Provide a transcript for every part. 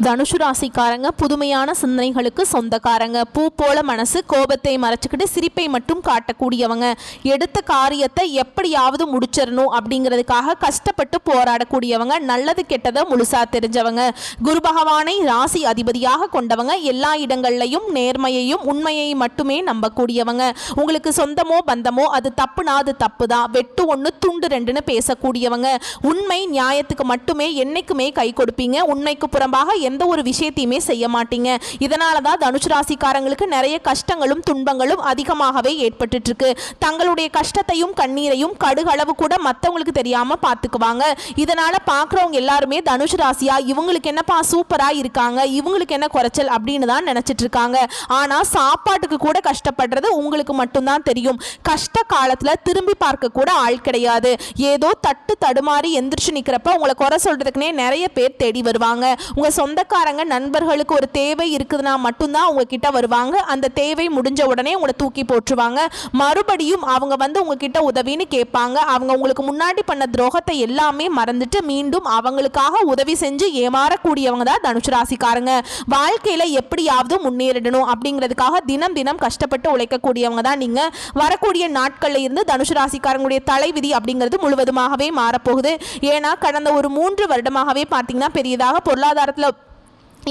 தனுசு ராசிக்காரங்க புதுமையான சிந்தனைகளுக்கு சொந்தக்காரங்க. பூ போல மனசு, கோபத்தை மறைச்சிக்கிட்டு சிரிப்பை மட்டும் காட்டக்கூடியவங்க. எடுத்த காரியத்தை எப்படியாவது முடிச்சிடணும் அப்படிங்கிறதுக்காக கஷ்டப்பட்டு போராடக்கூடியவங்க. நல்லது கெட்டதை முழுசா தெரிஞ்சவங்க. குரு பகவானை ராசி அதிபதியாக கொண்டவங்க. எல்லா இடங்கள்லையும் நேர்மையையும் உண்மையை மட்டுமே நம்பக்கூடியவங்க. உங்களுக்கு சொந்தமோ பந்தமோ அது தப்புனா அது தப்பு தான், வெட்டு ஒன்று துண்டு ரெண்டுன்னு பேசக்கூடியவங்க. உண்மை நியாயத்துக்கு மட்டுமே என்னைக்குமே கை கொடுப்பீங்க. உண்மைக்கு புறம்பாக எந்த ஒரு விஷயத்தையுமே செய்ய மாட்டீங்க. இதனால தான் தனுசு ராசிக்காரங்களுக்கு நிறைய கஷ்டங்களும் துன்பங்களும் அதிகமாகவே ஏற்பட்டு இருக்கு. தங்களுடைய கஷ்டத்தையும் கண்ணீரையும் கடுகளவு கூட மற்றவங்களுக்கு தெரியாம பார்த்துக்குவாங்க. இதனால பார்க்குறவங்க எல்லாருமே தனுசு ராசியா இவங்களுக்கு என்னப்பா சூப்பரா இருக்காங்க, இவங்களுக்கு என்ன குறைச்சல் அப்படின்னு தான் நினைச்சிட்டு இருக்காங்க. ஆனா சாப்பாட்டுக்கு கூட கஷ்டப்படுறது உங்களுக்கு மட்டும்தான் தெரியும். கஷ்ட காலத்துல திரும்பி பார்க்க கூட ஆள் கிடையாது. ஏதோ தட்டு தடுமாறி எந்திரிச்சு நிக்கிறப்ப உங்களை குறை சொல்றதுக்குனே நிறைய பேர் தேடி வருவாங்க. உங்க சொந்தக்காரங்க நண்பர்களுக்கு ஒரு தேவை இருக்குதுன்னா மட்டும்தான் உங்ககிட்ட வருவாங்க. அந்த தேவை முடிஞ்ச உடனே உங்களை தூக்கி போட்டுருவாங்க. மறுபடியும் அவங்க வந்து உங்ககிட்ட உதவின்னு கேட்பாங்க. அவங்க உங்களுக்கு முன்னாடி பண்ண துரோகத்தை எல்லாமே மறந்துட்டு மீண்டும் அவங்களுக்காக உதவி செஞ்சு ஏமாறக்கூடியவங்க தான் தனுசு ராசிக்காரங்க. வாழ்க்கையில எப்படியாவது முன்னேறிடணும் அப்படிங்கிறதுக்காக தினம் தினம் கஷ்டப்பட்டு உழைக்கக்கூடியவங்க தான் நீங்க. வரக்கூடிய நாட்கள்ல இருந்து தனுசு ராசிக்காரங்களுடைய தலைவிதி அப்படிங்கிறது முழுவதுமாகவே மாறப்போகுது. ஏன்னா கடந்த ஒரு 3 வருடமாகவே பார்த்தீங்கன்னா பெரியதாக பொருளாதாரத்தில்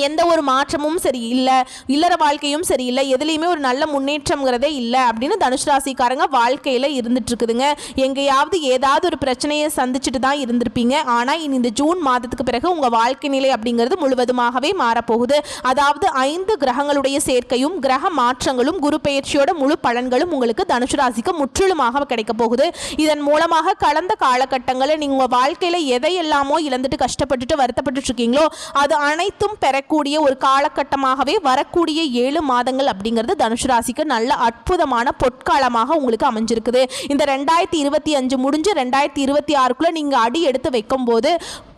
எந்த ஒரு மாற்றமும் சரி இல்லை, இல்லற வாழ்க்கையும் சரியில்லை, எதுலேயுமே ஒரு நல்ல முன்னேற்றம்ங்கிறதே இல்லை அப்படின்னு தனுசு ராசிக்காரங்க வாழ்க்கையில் இருந்துட்டு இருக்குதுங்க. எங்கேயாவது ஏதாவது ஒரு பிரச்சனையை சந்திச்சுட்டு தான் இருந்திருப்பீங்க. ஆனால் இனி இந்த ஜூன் மாதத்துக்கு பிறகு உங்கள் வாழ்க்கை நிலை அப்படிங்கிறது முழுவதுமாகவே மாறப்போகுது. அதாவது 5 கிரகங்களுடைய சேர்க்கையும் கிரக மாற்றங்களும் குரு பெயர்ச்சியோட முழு பலன்களும் உங்களுக்கு தனுசு ராசிக்கு முற்றிலுமாக கிடைக்க போகுது. இதன் மூலமாக கடந்த காலகட்டங்களில் நீங்கள் உங்கள் வாழ்க்கையில் எதையெல்லாமோ இழந்துட்டு கஷ்டப்பட்டுட்டு வருத்தப்பட்டு இருக்கீங்களோ அது அனைத்தும் கூடிய ஒரு காலகட்டமாகவே வரக்கூடிய 7 மாதங்கள் அப்படிங்கிறது தனுசு ராசிக்கு நல்ல அற்புதமான பொற்காலமாக உங்களுக்கு அமைஞ்சிருக்குது. இந்த 2025 முடிஞ்சு 2026க்குள்ள நீங்க அடி எடுத்து வைக்கும் போது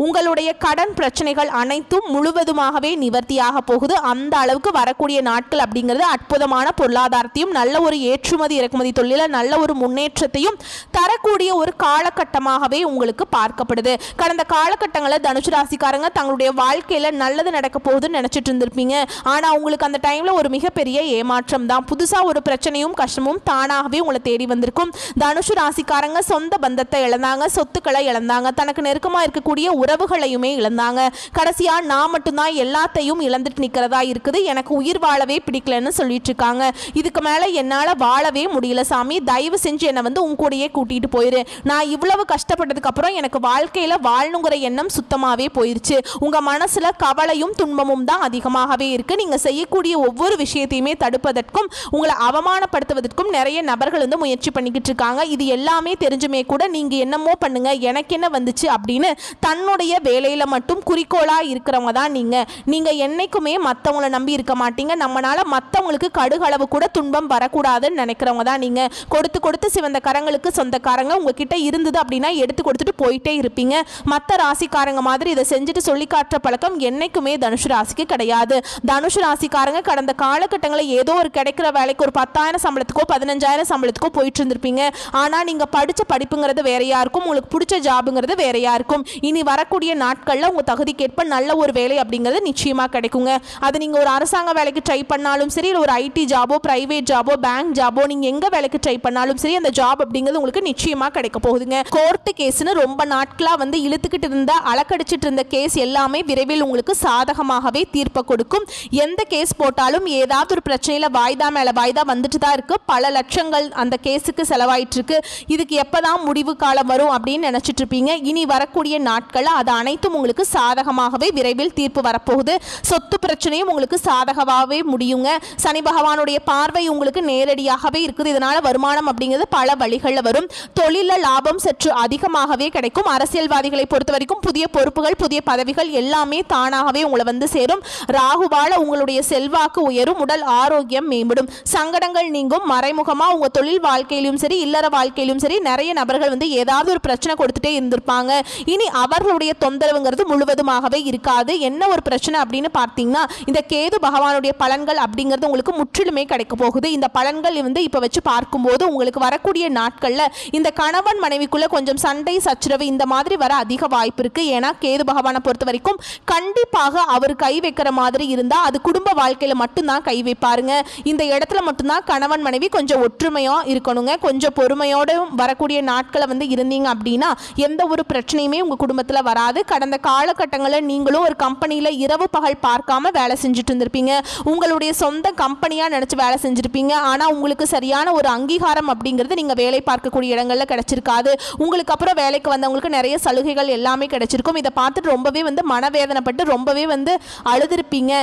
உங்களுடைய கடன் பிரச்சனைகள் அனைத்தும் முழுவதுமாகவே நிவர்த்தியாக போகுது. அந்த அளவுக்கு வரக்கூடிய நாட்கள் அப்படிங்கிறது அற்புதமான பொருளாதாரத்தையும் நல்ல ஒரு ஏற்றுமதி இறக்குமதி தொழில நல்ல ஒரு முன்னேற்றத்தையும் தரக்கூடிய ஒரு காலகட்டமாகவே உங்களுக்கு பார்க்கப்படுது. கடந்த காலகட்டங்களில் தனுசு ராசிக்காரங்க தங்களுடைய வாழ்க்கையில நல்லது நடக்க போகுதுன்னு நினைச்சிட்டு இருந்திருப்பீங்க. ஆனா உங்களுக்கு அந்த டைம்ல ஒரு மிகப்பெரிய ஏமாற்றம் தான். புதுசா ஒரு பிரச்சனையும் கஷ்டமும் தானாகவே உங்களை தேடி வந்திருக்கும். தனுசு ராசிக்காரங்க சொந்த பந்தத்தை இழந்தாங்க, சொத்துக்களை இழந்தாங்க, தனக்கு நெருக்கமா இருக்கக்கூடிய உறவுகளையுமே இழந்தாங்க. கடைசியா நான் மட்டும்தான் எல்லாத்தையும் இழந்துட்டு நிக்கிறதா இருக்குது, எனக்கு உயிர் வாழவே பிடிக்கலன்னு சொல்லிட்டு இருக்காங்க. இதுக்கு மேல என்னால வாழவே முடியல சாமி, தயவு செஞ்சு என்னை வந்து உன் கூடயே கூட்டிட்டு போயிரு. நான் இவ்வளவு கஷ்டப்பட்டதுக்கு அப்புறம் எனக்கு வாழ்க்கையில வாழணுங்கிற எண்ணம் சுத்தமாவே போயிருச்சு. உங்க மனசுல கவலையும் துன்பமும் தான் அதிகமாகவே இருக்கு. நீங்க செய்யக்கூடிய ஒவ்வொரு விஷயத்தையுமே தடுப்பதற்கும் உங்களை அவமானப்படுத்துவதற்கும் நிறைய நபர்கள் வந்து முயற்சி பண்ணிக்கிட்டு இருக்காங்க. இது எல்லாமே தெரிஞ்சுமே கூட நீங்க என்னமோ பண்ணுங்க எனக்கு என்ன வந்துச்சு அப்படின்னு தன்னுடைய வேலையில மட்டும் குறிக்கோளா இருக்கிறவங்க தான் நீங்க. நீங்க என்னைக்குமே மற்றவங்களை நம்பி இருக்க மாட்டீங்க. நம்மளால மற்றவங்களுக்கு கடுகளவு கூட துன்பம் வரக்கூடாதுன்னு நினைக்கிறவங்க தான் நீங்க. கொடுத்து கொடுத்து சிவந்த கரங்களுக்கு சொந்தக்காரங்க உங்ககிட்ட இருந்தது அப்படின்னா எடுத்து கொடுத்துட்டு போயிட்டே இருப்பீங்க. மற்ற ராசிக்காரங்க மாதிரி இதை செஞ்சுட்டு சொல்லி காட்டுற பழக்கம் என்னைக்குமே தனுசு ராசிக்கு கிடையாது. தனுசு ராசிக்காரங்க கடந்த காலகட்டங்களில் ஏதோ ஒரு கிடைக்கிற வேலைக்கு ஒரு 10,000 சம்பளத்துக்கோ 15,000 சம்பளத்துக்கோ போயிட்டு இருந்திருப்பீங்க. ஆனா நீங்க படிச்ச படிப்புங்கிறது வேறையா இருக்கும், உங்களுக்கு பிடிச்ச ஜாபுங்கிறது வேறையா இருக்கும். இனி வரக்கூடிய நாட்கள்ல உங்க தகுதிக்கேற்ப நல்ல ஒரு வேலை அப்படிங்கிறது நிச்சயமா கிடைக்குங்க. அது நீங்க ஒரு அரசாங்க வேலைக்கு ட்ரை பண்ணாலும் சரி, இல்லை ஒரு ஐடி ஜாபோ பிரைவேட் ஜாபோ பேங்க் ஜாபோ நீங்க எங்க வேலைக்கு ட்ரை பண்ணாலும் சரி, அந்த ஜாப் அப்படிங்கிறது உங்களுக்கு நிச்சயமா கிடைக்க போகுதுங்க. கோர்ட்டு கேஸ்னு ரொம்ப நாட்களா வந்து இழுத்துக்கிட்டு இருந்த அலக்கடிச்சிட்டு இருந்த கேஸ் எல்லாமே விரைவில் உங்களுக்கு சாதகமாகவே தீர்ப்பை கொடுக்கும். எந்த கேஸ் போட்டாலும் ஏதாவது ஒரு பிரச்சனையில வாய்தா மேல வாய்தா வந்துட்டு தான் இருக்கு. பல லட்சங்கள் அந்த கேஸுக்கு செலவாயிட்டு இருக்கு. இதுக்கு எப்பதான் முடிவு காலம் வரும் அப்படின்னு நினைச்சிட்டு இருப்பீங்க. இனி வரக்கூடிய நாட்கள்ல அது அனைத்தும் உங்களுக்கு சாதகமாகவே விரைவில் தீர்ப்பு வரப்போகுது. சொத்து பிரச்சனையும் உங்களுக்கு சாதகமாகவே முடியுங்க. சனி பகவானுடைய பார்வை உங்களுக்கு நேரடியாகவே இருக்குது. இதனால வருமானம் அப்படிங்கிறது பல வழிகளில் வரும். தொழில லாபம் சற்று அதிகமாகவே கிடைக்கும். அரசியல்வாதிகளை பொறுத்த வரைக்கும் புதிய பொறுப்புகள் புதிய பதவிகள் எல்லாமே தானாகவே உங்களை வந்து சேரும். ராகுவால உங்களுடைய செல்வாக்கு உயரும், உடல் ஆரோக்கியம் மேம்படும், சங்கடங்கள் நீங்கும். மறைமுகமா உங்க தொழில் வாழ்க்கையிலும் சரி இல்லற வாழ்க்கையிலும் சரி நிறைய நபர்கள் வந்து ஏதாவது ஒரு பிரச்சனை கொடுத்துட்டே இருந்திருப்பாங்க. இனி அவர்களுடைய தொந்தரவுங்கிறது முழுவதுமாகவே இருக்காது. என்ன ஒரு பிரச்சனை அப்படின்னு பார்த்தீங்கன்னா இந்த கேது பகவானுடைய பலன்கள் அப்படிங்கிறது உங்களுக்கு முற்றிலுமே கிடைக்க போகுது. இந்த பலன்கள் வந்து இப்ப வச்சு பார்க்கும்போது உங்களுக்கு வரக்கூடிய நாட்கள்ல இந்த கணவன் மனைவிக்குள்ள கொஞ்சம் சண்டை சச்சரவு இந்த மாதிரி வர அதிக வாய்ப்பு இருக்கு. ஏன்னா கேது பகவானை பொறுத்த வரைக்கும் கண்டிப்பாக அவருக்கு கை வைக்கிற மாதிரி இருந்தால் அது குடும்ப வாழ்க்கையில் மட்டும்தான் கை வைப்பாருங்க. இந்த இடத்துல மட்டும்தான் கணவன் மனைவி கொஞ்சம் ஒற்றுமையாக இருக்கணுங்க. கொஞ்சம் பொறுமையோடு வரக்கூடிய நாட்களை வந்து இருந்தீங்க அப்படின்னா எந்த ஒரு பிரச்சனையுமே உங்கள் குடும்பத்தில் வராது. கடந்த காலகட்டங்களில் நீங்களும் ஒரு கம்பெனியில் இரவு பகல் பார்க்காம வேலை செஞ்சுட்டு இருந்திருப்பீங்க. உங்களுடைய சொந்த கம்பெனியாக நினச்சி வேலை செஞ்சுருப்பீங்க. ஆனால் உங்களுக்கு சரியான ஒரு அங்கீகாரம் அப்படிங்கிறது நீங்கள் வேலை பார்க்கக்கூடிய இடங்களில் கிடைச்சிருக்காது. உங்களுக்கு அப்புறம் வேலைக்கு வந்தவங்களுக்கு நிறைய சலுகைகள் எல்லாமே கிடைச்சிருக்கும். இதை பார்த்துட்டு ரொம்பவே வந்து மனவேதனைப்பட்டு ரொம்பவே வந்து அழுதுருப்பீங்க.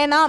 ஏன்னா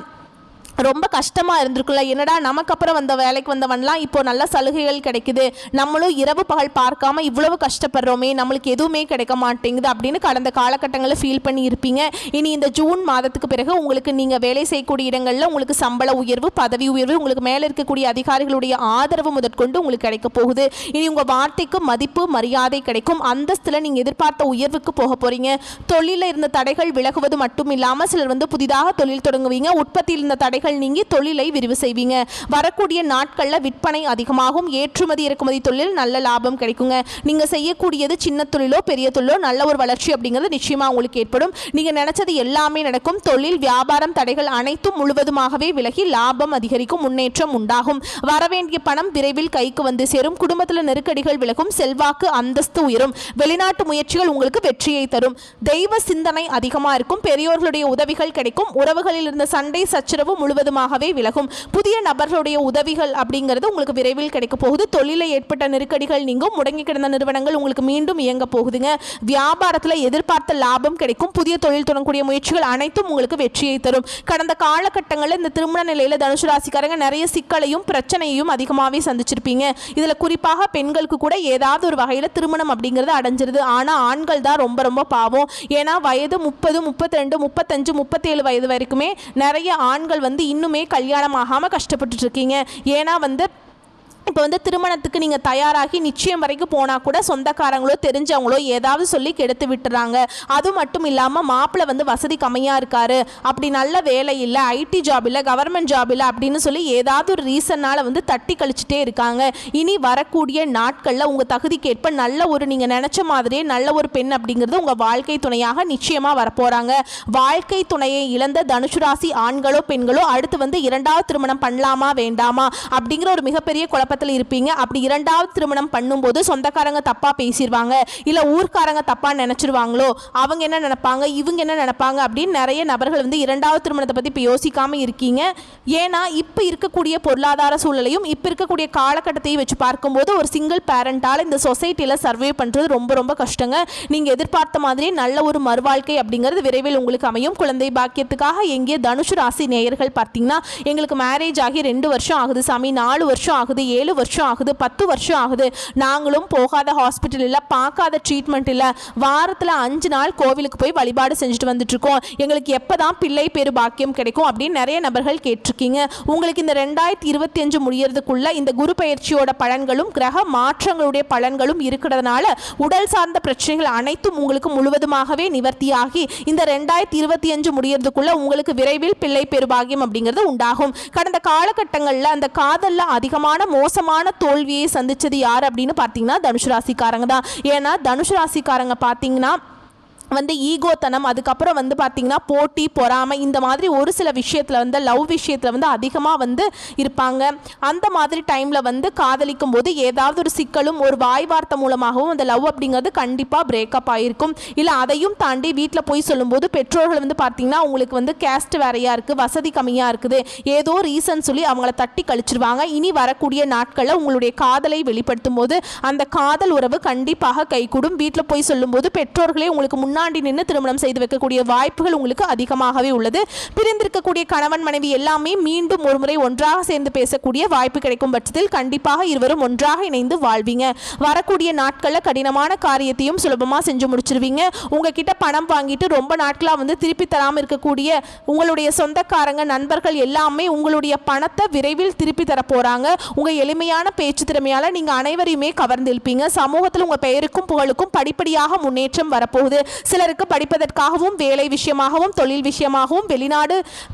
ரொம்ப கஷ்டமாக இருந்திருக்குல்ல, என்னடா நமக்கு அப்புறம் வந்த வேலைக்கு வந்தவன்லாம் இப்போ நல்ல சலுகைகள் கிடைக்குது, நம்மளும் இரவு பகல் பார்க்காம இவ்வளவு கஷ்டப்படுறோமே, நம்மளுக்கு எதுவுமே கிடைக்க மாட்டேங்குது அப்படின்னு கடந்த காலகட்டங்களில் ஃபீல் பண்ணி இருப்பீங்க. இனி இந்த ஜூன் மாதத்துக்கு பிறகு உங்களுக்கு நீங்கள் வேலை செய்யக்கூடிய இடங்களில் உங்களுக்கு சம்பள உயர்வு, பதவி உயர்வு, உங்களுக்கு மேலே இருக்கக்கூடிய அதிகாரிகளுடைய ஆதரவு முதற்கொண்டு உங்களுக்கு கிடைக்க போகுது. இனி உங்கள் வார்த்தைக்கு மதிப்பு மரியாதை கிடைக்கும். அந்தஸ்தில் நீங்கள் எதிர்பார்த்த உயர்வுக்கு போக போகிறீங்க. தொழிலில் இருந்த தடைகள் விலகுவது மட்டும் இல்லாமல் சிலர் வந்து புதிதாக தொழில் தொடங்குவீங்க. உற்பத்தியில் இருந்த தடைகள் நீங்கி தொழிலை விரிவு செய்வீங்க. வரக்கூடிய நாட்களில் விற்பனை அதிகமாகும். ஏற்றுமதி இறக்குமதி தொழில் நல்ல லாபம் கிடைக்குங்க. நீங்க செய்யக்கூடியது சின்ன தொழிலோ பெரிய தொழிலோ நல்ல ஒரு வளர்ச்சி அப்படிங்கிறது நிச்சயமா உங்களுக்கு ஏற்படும். நீங்க நினைச்சது எல்லாமே நடக்கும். தொழில் வியாபாரம் தடைகள் அனைத்தும் முழுவதுமாகவே விலகி லாபம் அதிகரிக்கும், முன்னேற்றம் உண்டாகும். வரவேண்டிய பணம் விரைவில் கைக்கு வந்து சேரும். குடும்பத்தில் நெருக்கடிகள் விலகும். செல்வாக்கு அந்தஸ்து உயரும். வெளிநாட்டு முயற்சிகள் உங்களுக்கு வெற்றியை தரும். தெய்வ சிந்தனை அதிகமாக இருக்கும். பெரியோர்களுடைய உதவிகள் கிடைக்கும். உறவுகளில் இருந்த சண்டை சச்சரவு முழுவதுமாகவே விலகும். புதிய நபர்களுடைய உதவிகள் அப்படிங்கிறது உங்களுக்கு விரைவில் கிடைக்க போகுது. தொழிலில் ஏற்பட்ட நெருக்கடிகள் நீங்கும். முடங்கி கிடந்த நிறுவனங்கள் உங்களுக்கு மீண்டும் இயங்க போகுதுங்க. வியாபாரத்தில் எதிர்பார்த்த லாபம் கிடைக்கும். புதிய தொழில் தொடங்கக்கூடிய முயற்சிகள் அனைத்தும் உங்களுக்கு வெற்றியை தரும். கடந்த காலகட்டங்களில் இந்த திருமண நிலையில் தனுசு ராசிக்காரங்க நிறைய சிக்கலையும் பிரச்சனையும் அதிகமாகவே சந்திச்சிருப்பீங்க. இதில் குறிப்பாக பெண்களுக்கு கூட ஏதாவது ஒரு வகையில் திருமணம் அப்படிங்கிறது அடைஞ்சிருது. ஆனால் ஆண்கள் தான் ரொம்ப ரொம்ப பாவம். ஏன்னா வயது 30, 32, 35, 37 வயது வரைக்குமே நிறைய ஆண்கள் வந்து இன்னுமே கல்யாணம் ஆகாமல் கஷ்டப்பட்டுட்டு இருக்கீங்க. ஏன்னா வந்து இப்போ வந்து திருமணத்துக்கு நீங்கள் தயாராகி நிச்சயம் வரைக்கும் போனால் கூட சொந்தக்காரங்களோ தெரிஞ்சவங்களோ ஏதாவது சொல்லி கெடுத்து விட்டுறாங்க. அது மட்டும் இல்லாமல் மாப்பிள்ளை வந்து வசதி கம்மியாக இருக்காரு, அப்படி நல்ல வேலை இல்லை, ஐடி ஜாப் இல்லை, கவர்மெண்ட் ஜாப் இல்லை அப்படின்னு சொல்லி ஏதாவது ஒரு ரீசன்னால் வந்து தட்டி கழிச்சிட்டே இருக்காங்க. இனி வரக்கூடிய நாட்களில் உங்கள் தகுதிக்கேற்ப நல்ல ஒரு நீங்கள் நினச்ச மாதிரியே நல்ல ஒரு பெண் அப்படிங்கிறது உங்கள் வாழ்க்கை துணையாக நிச்சயமாக வரப்போகிறாங்க. வாழ்க்கை துணையை இழந்த தனுசு ராசி ஆண்களோ பெண்களோ அடுத்து வந்து இரண்டாவது திருமணம் பண்ணலாமா வேண்டாமா அப்படிங்கிற ஒரு மிகப்பெரிய குழப்பத்தை இருப்பீங்க. அப்படி இரண்டாவது திருமணம் பண்ணும்போது சொந்தக்காரங்க தப்பா பேசிடுவாங்க, இல்ல ஊர்க்காரங்க தப்பா நினைச்சிருவாங்களோ, அவங்க என்ன நினைப்பாங்க, இவங்க என்ன நினைப்பாங்க அப்படின்னு நிறைய நபர்கள் வந்து இரண்டாவது திருமணத்தை பத்தி இப்போ யோசிக்காம இருக்கீங்க. ஏன்னா இப்போ இருக்கக்கூடிய பொருளாதார சூழலையும் இப்போ இருக்கக்கூடிய காலகட்டத்தையும் வச்சு பார்க்கும்போது ஒரு சிங்கிள் பேரண்டால் இந்த சொசைட்டியில் சர்வே பண்ணுறது ரொம்ப ரொம்ப கஷ்டங்க. நீங்கள் எதிர்பார்த்த மாதிரி நல்ல ஒரு மறுவாழ்க்கை அப்படிங்கிறது விரைவில் உங்களுக்கு அமையும். குழந்தை பாக்கியத்துக்காக எங்கே தனுசு ராசி நேயர்கள் பார்த்தீங்கன்னா எங்களுக்கு மேரேஜ் ஆகி 2 வருஷம் ஆகுது சாமி, 4 வருஷம் ஆகுது, 7 வருஷம் ஆகுது, 10 வருஷம் ஆகுது, நாங்களும் போகாத ஹாஸ்பிட்டல் இல்லை, பார்க்காத ட்ரீட்மெண்ட் இல்லை, வாரத்தில் 5 நாள் கோவிலுக்கு போய் வழிபாடு செஞ்சுட்டு வந்துட்டு இருக்கோம், எங்களுக்கு எப்போதான் பிள்ளை பேரு பாக்கியம் கிடைக்கும் அப்படின்னு நிறைய நபர்கள் கேட்டிருக்கீங்க. உங்களுக்கு இந்த 2025 முடியறதுக்குள்ள இந்த குரு பயிற்சியோட பலன்களும் கிரக மாற்றங்களுடைய பலன்களும் இருக்கிறதுனால உடல் சார்ந்த பிரச்சனைகள் அனைத்தும் உங்களுக்கு முழுவதுமாகவே நிவர்த்தியாகி இந்த 2025 முடியறதுக்குள்ள உங்களுக்கு விரைவில் பிள்ளை பேரு பாக்கியம் அப்படிங்கிறது உண்டாகும். கடந்த காலகட்டங்களில் அந்த காதலில் அதிகமான மோசமான தோல்வியை சந்திச்சது யார் அப்படின்னு பார்த்தீங்கன்னா தனுசு ராசிக்காரங்க தான். ஏன்னா தனுசு ராசிக்காரங்க பார்த்தீங்கன்னா வந்து ஈகோத்தனம், அதுக்கப்புறம் வந்து பார்த்திங்கன்னா போட்டி பொறாமை, இந்த மாதிரி ஒரு சில விஷயத்தில் வந்து லவ் விஷயத்தில் வந்து அதிகமாக வந்து இருப்பாங்க. அந்த மாதிரி டைமில் வந்து காதலிக்கும் போது ஏதாவது ஒரு சிக்கலும் ஒரு வாய் வார்த்தை மூலமாகவும் அந்த லவ் அப்படிங்கிறது கண்டிப்பாக பிரேக்கப் ஆகிருக்கும். இல்லை அதையும் தாண்டி வீட்டில் போய் சொல்லும்போது பெற்றோர்கள் வந்து பார்த்திங்கன்னா உங்களுக்கு வந்து கேஸ்ட் வேறையாக இருக்குது, வசதி கம்மியாக இருக்குது, ஏதோ ரீசன் சொல்லி அவங்கள தட்டி கழிச்சிருவாங்க. இனி வரக்கூடிய நாட்களில் உங்களுடைய காதலை வெளிப்படுத்தும் போது அந்த காதல் உறவு கண்டிப்பாக கைகூடும். வீட்டில் போய் சொல்லும்போது பெற்றோர்களே உங்களுக்கு முன்னாடி நின்று திருமணம் செய்து வைக்கக்கூடிய வாய்ப்புகள் உங்களுக்கு அதிகமாகவே உள்ளது. பிரிந்திருக்கக்கூடிய கணவன் மனைவி எல்லாமே மீண்டும் ஒரு முறை ஒன்றாக சேர்ந்து பேசக்கூடிய வாய்ப்பு கிடைக்கும் பட்சத்தில் கண்டிப்பாக இருவரும் ஒன்றாக இணைந்து வாழ்வீங்க. வரக்கூடிய நாட்களில் கடினமான காரியத்தையும் சுலபமாக செஞ்சு முடிச்சிருவீங்க. உங்ககிட்ட பணம் வாங்கிட்டு ரொம்ப நாட்களாக வந்து திருப்பி தராமல் இருக்கக்கூடிய உங்களுடைய சொந்தக்காரங்க நண்பர்கள் எல்லாமே உங்களுடைய பணத்தை விரைவில் திருப்பி தர போறாங்க. உங்க எளிமையான பேச்சு திறமையால நீங்க அனைவரையுமே கவர்ந்திருப்பீங்க. சமூகத்தில் உங்க பெயருக்கும் புகழுக்கும் படிப்படியாக முன்னேற்றம் வரப்போகுது. சிலருக்கு படிப்பதற்காகவும் வேலை விஷயமாகவும் தொழில் விஷயமாகவும்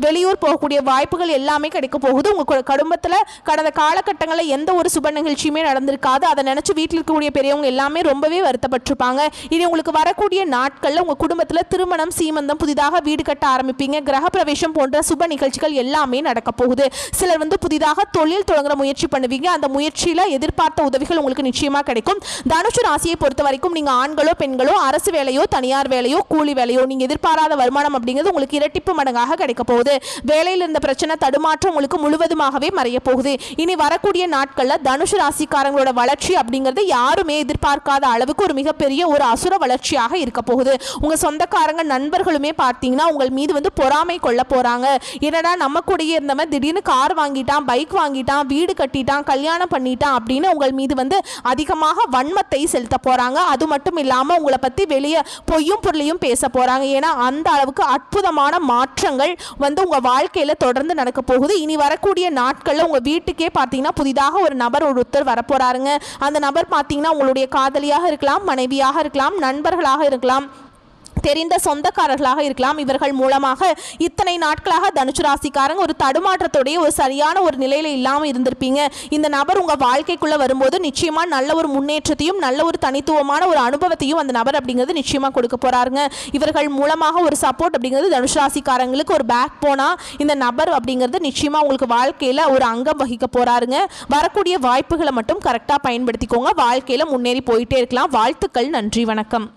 வெளியூர் போகக்கூடிய வாய்ப்புகள் எல்லாமே கிடைக்க போகுது. உங்க குடும்பத்தில் கடந்த காலகட்டங்களில் எந்த ஒரு சுப நிகழ்ச்சியுமே நடந்திருக்காது. அதை நினைச்சு வீட்டில் இருக்கக்கூடிய பெரியவங்க எல்லாமே ரொம்பவே வருத்தப்பட்டிருப்பாங்க. இனி உங்களுக்கு வரக்கூடிய நாட்களில் உங்க குடும்பத்தில் திருமணம், சீமந்தம், புதிதாக வீடு கட்ட ஆரம்பிப்பீங்க. கிரக பிரவேசம் போன்ற சுப நிகழ்ச்சிகள் எல்லாமே நடக்க போகுது. சிலர் புதிதாக தொழில் தொடங்குற முயற்சி பண்ணுவீங்க. அந்த முயற்சியில் எதிர்பார்த்த உதவிகள் உங்களுக்கு நிச்சயமா கிடைக்கும். தனுசு ராசியை பொறுத்த வரைக்கும் நீங்க ஆண்களோ பெண்களோ அரசு வேலையோ தனியார் வேலையோ கூலி வேலையோ நீங்க எதிர்பாராத வருமானம் அப்படிங்கிறது உங்களுக்கு இரட்டிப்பு மடங்காக கிடைக்க போகுது. வேலையில் இருந்த பிரச்சனை தடுமாற்றம் உங்களுக்கு முழுவதுமாகவே மறைய போகுது. இனி வரக்கூடிய நாட்களில் தனுசு ராசிக்காரங்களோட வளர்ச்சி அப்படிங்கிறது யாருமே எதிர்பார்க்காத அளவுக்கு ஒரு மிகப்பெரிய ஒரு அசுர வளர்ச்சியாக இருக்க போகுது. உங்க சொந்தக்காரங்க நண்பர்களுமே பார்த்தீங்கன்னா உங்கள் மீது பொறாமை கொள்ள போறாங்க. என்னடா நம்ம கூடயே இருந்தவன் திடீர்னு கார் வாங்கிட்டான், பைக் வாங்கிட்டான், வீடு கட்டிட்டான், கல்யாணம் பண்ணிட்டான் அப்படின்னு உங்கள் மீது அதிகமாக வன்மத்தை செலுத்த போறாங்க. அது மட்டும் இல்லாம உங்களை பத்தி வெளியே பொய்யும் பொருளையும் பேச போறாங்க. ஏன்னா அந்த அளவுக்கு அற்புதமான மாற்றங்கள் உங்க வாழ்க்கையில தொடர்ந்து நடக்க போகுது. இனி வரக்கூடிய நாட்கள்ல உங்க வீட்டுக்கே பார்த்தீங்கன்னா புதிதாக ஒரு நபர் ஒருத்தர் வரப்போறாருங்க. அந்த நபர் பார்த்தீங்கன்னா உங்களுடைய காதலியாக இருக்கலாம், மனைவியாக இருக்கலாம், நண்பர்களாக இருக்கலாம், தெரிந்த சொந்தக்காரர்களாக இருக்கலாம். இவர்கள் மூலமாக இத்தனை நாட்களாக தனுசு ராசிக்காரங்க ஒரு தடுமாற்றத்தோடைய ஒரு சரியான ஒரு நிலையில இல்லாமல் இருந்திருப்பீங்க. இந்த நபர் உங்க வாழ்க்கைக்குள்ள வரும்போது நிச்சயமா நல்ல ஒரு முன்னேற்றத்தையும் நல்ல ஒரு தனித்துவமான ஒரு அனுபவத்தையும் அந்த நபர் அப்படிங்கிறது நிச்சயமா கொடுக்க போறாருங்க. இவர்கள் மூலமாக ஒரு சப்போர்ட் அப்படிங்கிறது தனுசு ராசிக்காரங்களுக்கு ஒரு பேக் போனா இந்த நபர் அப்படிங்கிறது நிச்சயமா உங்களுக்கு வாழ்க்கையில ஒரு அங்கம் வகிக்க போறாருங்க. வரக்கூடிய வாய்ப்புகளை மட்டும் கரெக்டா பயன்படுத்திக்கோங்க. வாழ்க்கையில முன்னேறி போயிட்டே இருக்கலாம். வாழ்த்துக்கள். நன்றி, வணக்கம்.